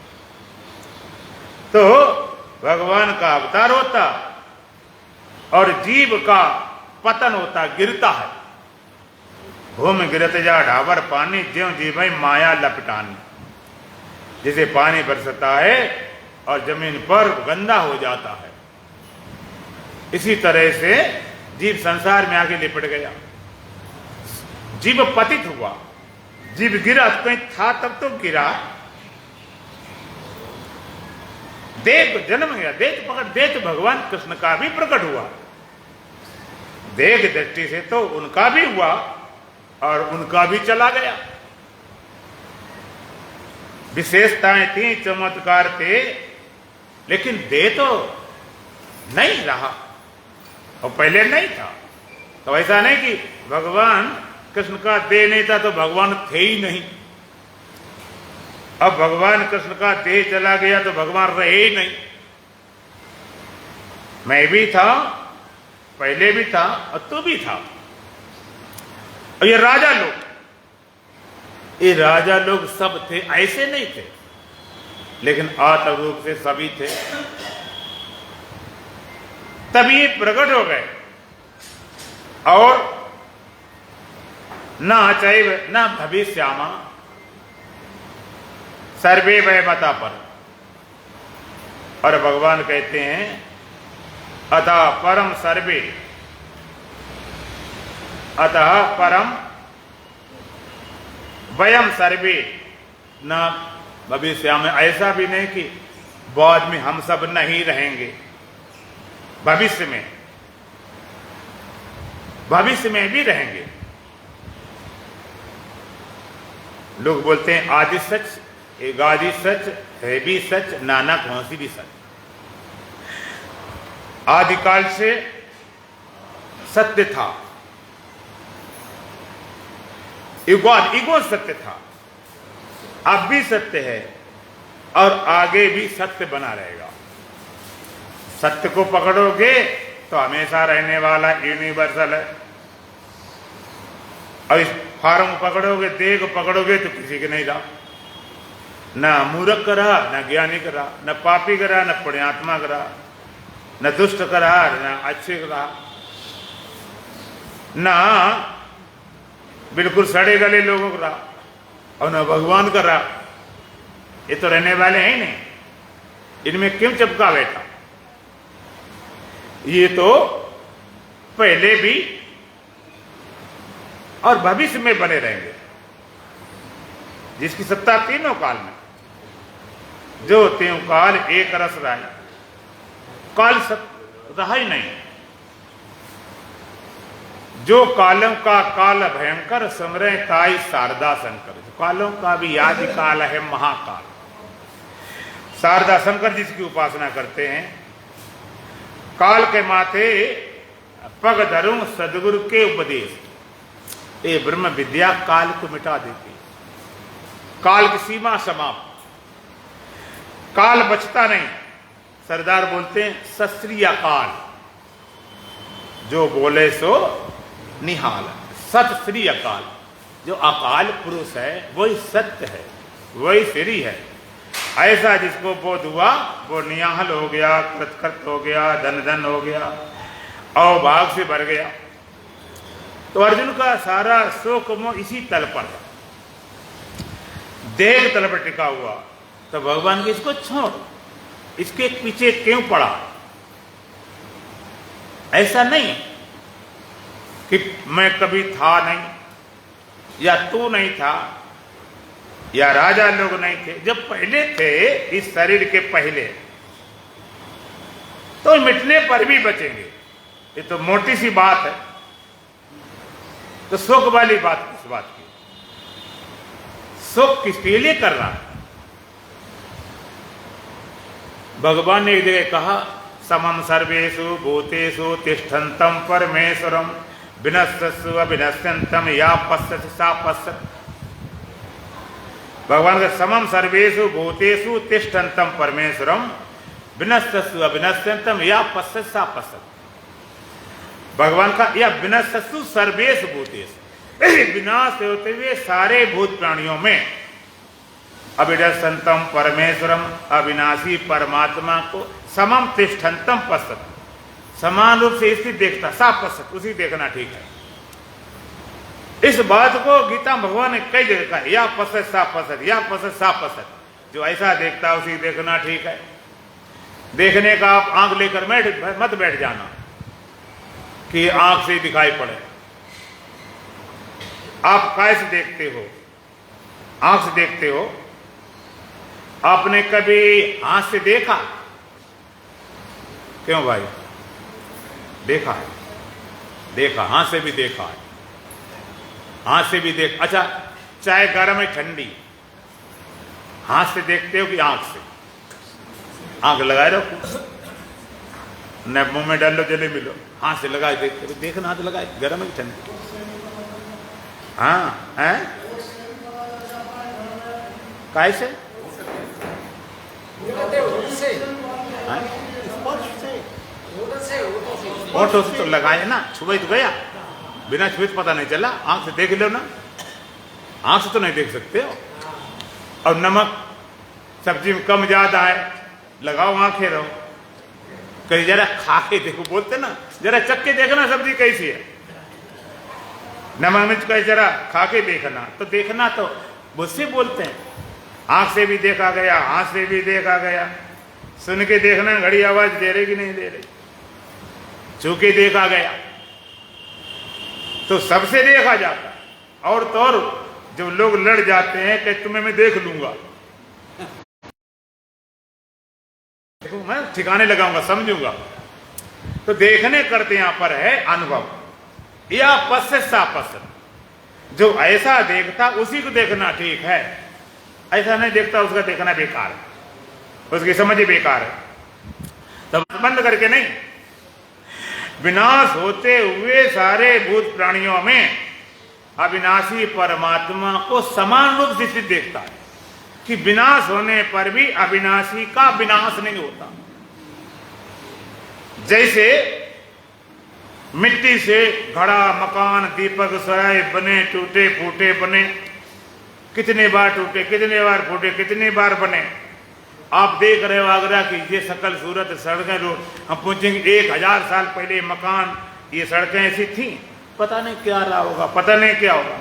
तो भगवान का अवतार होता और जीव का पतन होता, गिरता है। भूमि गिरत जा ढाबर पानी, ज्यों जीव माया लपटानी। जैसे पानी बरसता है और जमीन पर गंदा हो जाता है, इसी तरह से जीव संसार में आके लिपट गया। जीव पतित हुआ, जीव गिरा, तो कहीं था तब तो गिरा। देव जन्म गया, देव पकड़, देव भगवान कृष्ण का भी प्रकट हुआ। देह की दृष्टि से तो उनका भी हुआ और उनका भी चला गया। विशेषताएं थी, चमत्कार थे, लेकिन देह तो नहीं रहा और पहले नहीं था। तो ऐसा नहीं कि भगवान कृष्ण का देह नहीं था तो भगवान थे ही नहीं। अब भगवान कृष्ण का देह चला गया तो भगवान रहे ही नहीं। मैं भी था, पहले भी था और तू भी था। और ये राजा लोग सब थे, ऐसे नहीं थे, लेकिन आत्म रूप से सभी थे। तभी ये प्रकट हो गए और न चैव न भविष्यामा सर्वे वैमता पर। और भगवान कहते हैं अतः परम सर्वे, अतः परम वयम सर्वे न भविष्य में। ऐसा भी नहीं कि बाद में हम सब नहीं रहेंगे। भविष्य में भी रहेंगे। लोग बोलते हैं आदि सच, एक आदि सच है भी सच, नाना कौन भी सच। आदिकाल से सत्य था, युगो सत्य था, अब भी सत्य है और आगे भी सत्य बना रहेगा। सत्य को पकड़ोगे तो हमेशा रहने वाला यूनिवर्सल है, और इस फार्म पकड़ोगे, देह को पकड़ोगे तो किसी के नहीं रहा। न मूर्ख का रहा, न ज्ञानी का रहा, न पापी का रहा, न पुण्यात्मा का रहा, न दुष्ट का रहा, न अच्छे का रहा, न बिल्कुल सड़े गले लोगों का रहा, और न भगवान का रहा। ये तो रहने वाले हैं ही नहीं, इनमें क्यों चपका बैठा। ये तो पहले भी और भविष्य में बने रहेंगे, जिसकी सत्ता तीनों काल में। जो त्यों काल एक रस राय, काल रहा ही नहीं। जो कालों का काल भयंकर, समरे ताई शारदा शंकर। कालों का भी याद काल है महाकाल। शारदा शंकर जिसकी उपासना करते हैं, काल के माथे पग धरूं सदगुरु के उपदेश। ये ब्रह्म विद्या काल को मिटा देती, काल की सीमा समाप्त, काल बचता नहीं। सरदार बोलते हैं सत श्री अकाल, जो बोले सो निहाल। सत श्री अकाल, जो अकाल पुरुष है वही सत्य है, वही श्री है। ऐसा जिसको बोध हुआ वो निहाल हो गया, कृतकृत हो गया, धन धन हो गया, अवभाग से भर गया। तो अर्जुन का सारा शोक मोह इसी तल पर है, देह तल पर टिका हुआ। तो भगवान के इसको छोड़, इसके पीछे क्यों पड़ा। ऐसा नहीं कि मैं कभी था नहीं, या तू नहीं था, या राजा लोग नहीं थे। जब पहले थे इस शरीर के पहले, तो मिटने पर भी बचेंगे। ये तो मोटी सी बात है। तो शोक वाली बात किस बात की, शोक किसके लिए कर रहा है। भगवान ने एक जगह कहा समम सर्वेषु भूतेषु तिष्ठन्तं परमेश्वरम विनश्यसु अविनश्यन्तं या पश्यति सा पश्यति। भगवान का समम सर्वेषु भूतेषु तिष्ठन्तं परमेश्वरम विनश्यसु अविनश्यन्तं या पश्यति सा पश्यति। भगवान का यह विनश्यसु सर्वेषु भूतेषु, विनाश होते हुए सारे भूत प्राणियों में, अविनश्यन्तं परमेश्वरम अविनाशी परमात्मा को समम तिष्ठन्तं पश्यति, समान रूप से स्थित देखता, सा पश्यति, उसी देखना ठीक है। इस बात को गीता भगवान ने कई जगह कहा, या पश्यति सा पश्यति, या पश्यति सा पश्यति। जो ऐसा देखता है उसी देखना ठीक है। देखने का आप आंख लेकर मत बैठ जाना कि आंख से दिखाई पड़े। आप कैसे देखते हो? आंख से देखते हो। आपने कभी हाथ से देखा? क्यों भाई? देखा है, देखा, हाथ से भी देखा है, हाथ से भी देख। अच्छा, चाय गर्म है ठंडी, हाथ से देखते हो कि आंख से? आंख लगाए रखो, न मुंह में डाल लो, जले मिलो, हाथ से लगाए देखते हो। देखना, हाथ लगाए, गर्म है ठंडी। हाँ है कैसे? फोटो से तो लगाए ना, छुए तो गया, बिना छुए तो पता नहीं चला। आंख से देख लो ना, आंख से तो नहीं देख सकते हो। और नमक सब्जी में कम ज्यादा है, लगाओ आंखें रहो, कहीं जरा खा के देखो, बोलते ना जरा चख के देखना सब्जी कैसी है, नमक मिर्च का जरा खा के देखना। तो देखना तो मुझसे बोलते हैं, आंख से भी देखा गया, हाथ से भी देखा गया, सुन के देखना घड़ी आवाज दे रही कि नहीं दे रही, छू के देखा गया, तो सबसे देखा जाता। और तो और जो लोग लड़ जाते हैं कि तुम्हें मैं देख लूंगा, देखो मैं ठिकाने लगाऊंगा, समझूंगा, तो देखने करते यहां पर है अनुभव या पश्चात। जो ऐसा देखता उसी को देखना ठीक है, ऐसा नहीं देखता उसका देखना बेकार है, उसकी समझ ही बेकार है। तब बंद करके नहीं, विनाश होते हुए सारे भूत प्राणियों में अविनाशी परमात्मा को समान रूप से स्थित देखता है कि विनाश होने पर भी अविनाशी का विनाश नहीं होता। जैसे मिट्टी से घड़ा, मकान, दीपक, सराय बने, टूटे फूटे बने, कितने बार टूटे, कितने बार फूटे, कितने बार बने। आप देख रहे हो आगरा की ये सकल सूरत सड़कें, रोड, हम पूछेंगे 1000 साल पहले मकान, ये सड़कें ऐसी थी? पता नहीं क्या रहा होगा, पता नहीं क्या होगा,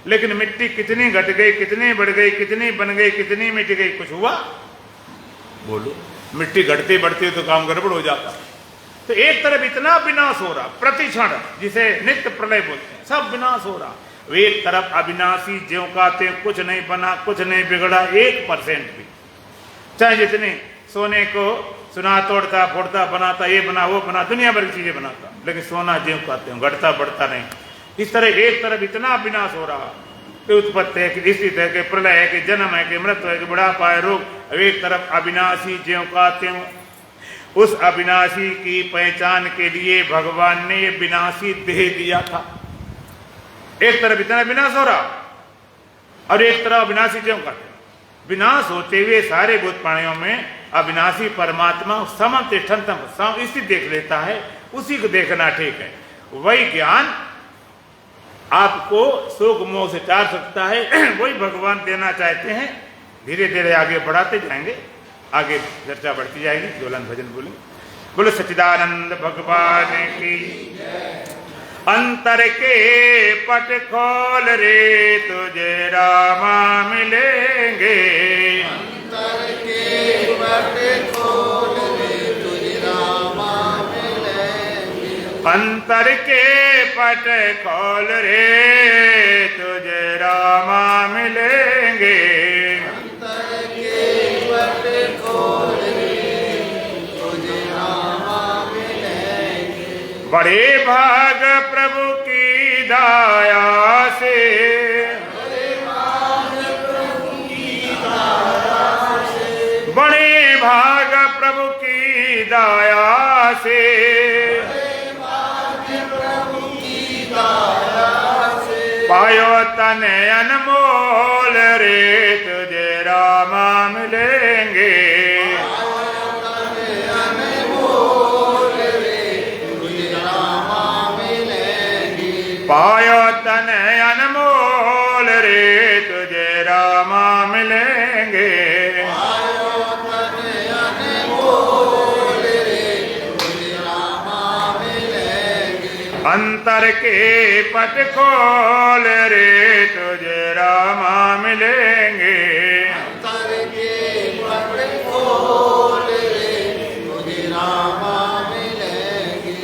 लेकिन मिट्टी कितनी घट गई, कितनी बढ़ गई, कितनी बन गई, कितनी मिट गई, कुछ हुआ? बोलो। मिट्टी घटते बढ़ते तो काम गड़बड़ हो जाता। तो एक तरफ इतना विनाश हो रहा प्रतिक्षण, जिसे नित्य प्रलय बोलते हैं, सब विनाश हो रहा। एक तरफ अविनाशी ज्यों का त्यों, कुछ नहीं बना, कुछ नहीं बिगड़ा 1% भी, चाहे जितने सोने को सुना तोड़ता फोड़ता बनाता, ये बना वो बना, दुनिया भर की चीजें बनाता, लेकिन सोना ज्यों का त्यों घटता बढ़ता नहीं। इस तरह एक तरफ इतना विनाश हो रहा कि उत्पत्ति है, कि स्थिति है, कि प्रलय है, कि जन्म है, कि मृत्यु है, कि बुढ़ापा है, रोग। एक तरफ अविनाशी ज्यों का त्यों। उस अविनाशी की पहचान के लिए भगवान ने विनाशी देह दिया था। एक तरफ इतना विनाश हो रहा और एक तरफ अविनाशी ज्यों का त्यों। विनाश होते हुए सारे भूत प्राणियों में अविनाशी परमात्मा समतिष्ठन्तम स्थित देख लेता है, उसी को देखना ठीक है। वही ज्ञान आपको शोक मोह से टार सकता है, वही भगवान देना चाहते हैं। धीरे धीरे आगे बढ़ाते जाएंगे, आगे चर्चा बढ़ती जाएगी, ज्वलन भजन बोलेंगे। बोलो सच्चिदानंद भगवान की। अंतर के पट खोल रे, तुझे रामा मिलेंगे। अंतर के पट खोल रे, तुझे रामा मिलेंगे। अंतर के पट खोल रे, तुझे रामा मिलेंगे। अंतर के पट खोल रे, तुझे रामा मिलेंगे। बड़े भाग प्रभु की दया से, बड़े भाग प्रभु की दया से, बड़े भाग प्रभु की दया से, बड़े भाग प्रभु की दया से। पायो तन अनमोल रे, तुझे रामा मिलेंगे। पायो तन अनमोल रे, तुझे रामा मिलेंगे। पायो तन अनमोल रे, तुझे रामा मिलेंगे। अंतर के पट खोल रे, तुझे रामा मिलेंगे। अंतर के पट खोल रे, तुझे रामा मिलेंगे।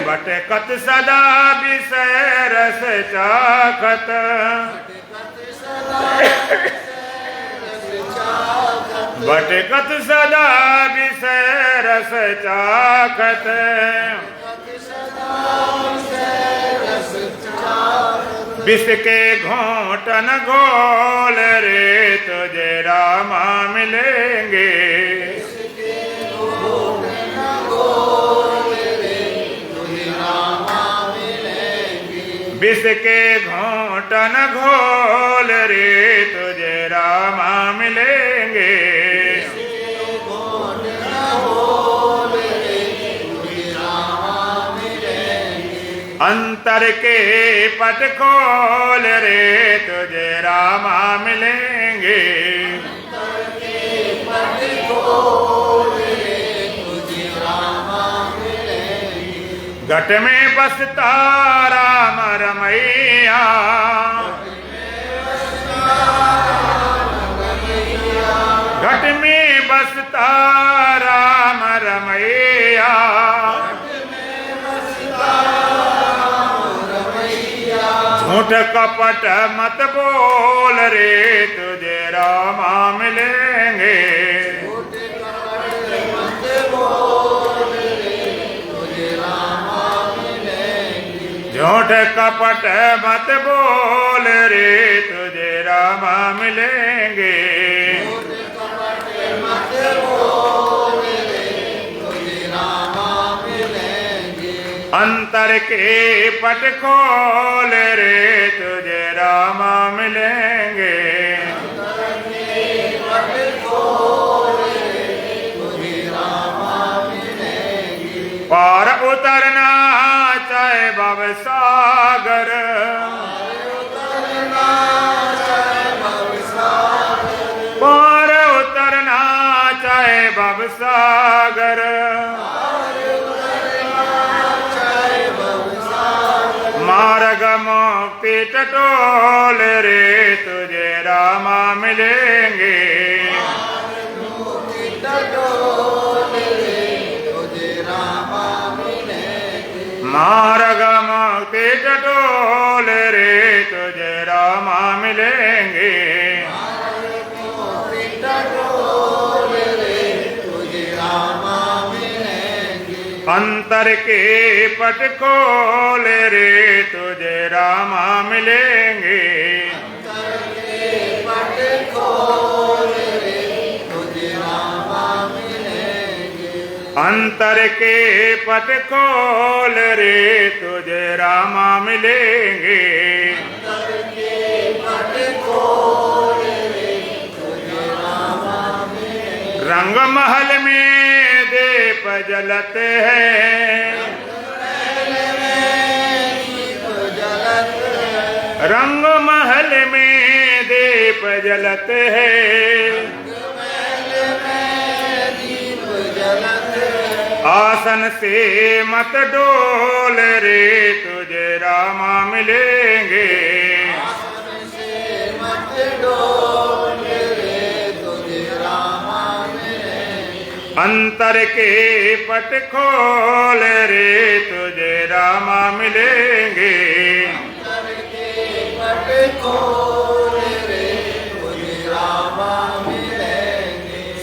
बट भटकत सदा विषय रस चाखत, भटकत सदा विषय रस चाखत, विष के घोंटन घोल रे तुझे रामा मिलेंगे, विष के घोंटन घोल रे तुझे रामा मिलेंगे, अंतर के पट खोल रे तुझे रामा मिलेंगे, घट में बसता राम रमैया, घट में बसता राम रमैया, झूठ कपट मत बोल रे तुझे रामा मिलेंगे, झूठ कपट मत बोल रे तुझे रामा मिलेंगे, अंतर के पट खोल रे तुझे रामा मिलेंगे, पार उतरना चाहे भव सागर, पार उतरना चाहे भव सागर, मार्ग मुक्ति टटोल रे तुझे रामा मिलेंगे, मार्ग मुक्ति टटोल रे तुझे रामा मिलेंगे, अंतर के पट खोल रे तुझे रामा मिलेंगे, अंतर के पट खोल रे तुझे रामा मिलेंगे, रंग महल में दीप जलते हैं, रंग महल में दीप जलते हैं, आसन से मत डोल रे तुझे रामा मिलेंगे, अंतर के पट खोल रे तुझे रामा मिलेंगे,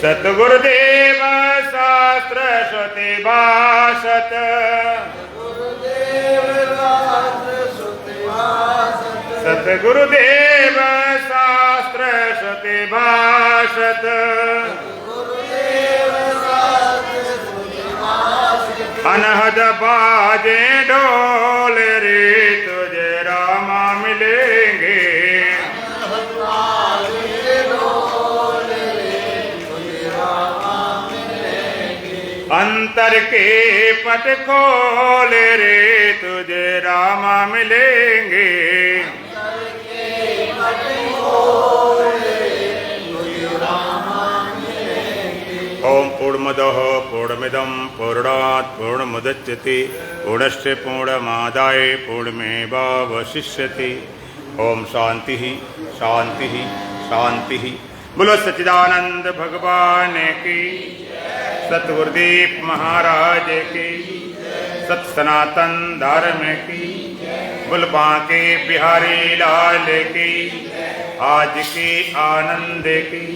सतगुरुदेव शास्त्र श्रुति भाषत, सतगुरुदेव शास्त्र श्रुति भाषत, अनहद बाजे ढोल रे तुझे रामा मिलेंगे, अंतर के पट खोल रे तुझे रामा मिलेंगे, ओम पूर्णमदः पूर्णमिदं पूर्णात् पूर्णमुदच्यते पूर्णस्य पूर्णमादाय पूर्णमेवावशिष्यते। ओम शांति शांति शांति। बोलो सच्चिदानंद भगवान की, सतगुरुदेव महाराज की, सत सनातन धर्म की, बोल बांके बिहारी लाल की, आज की आनंद की।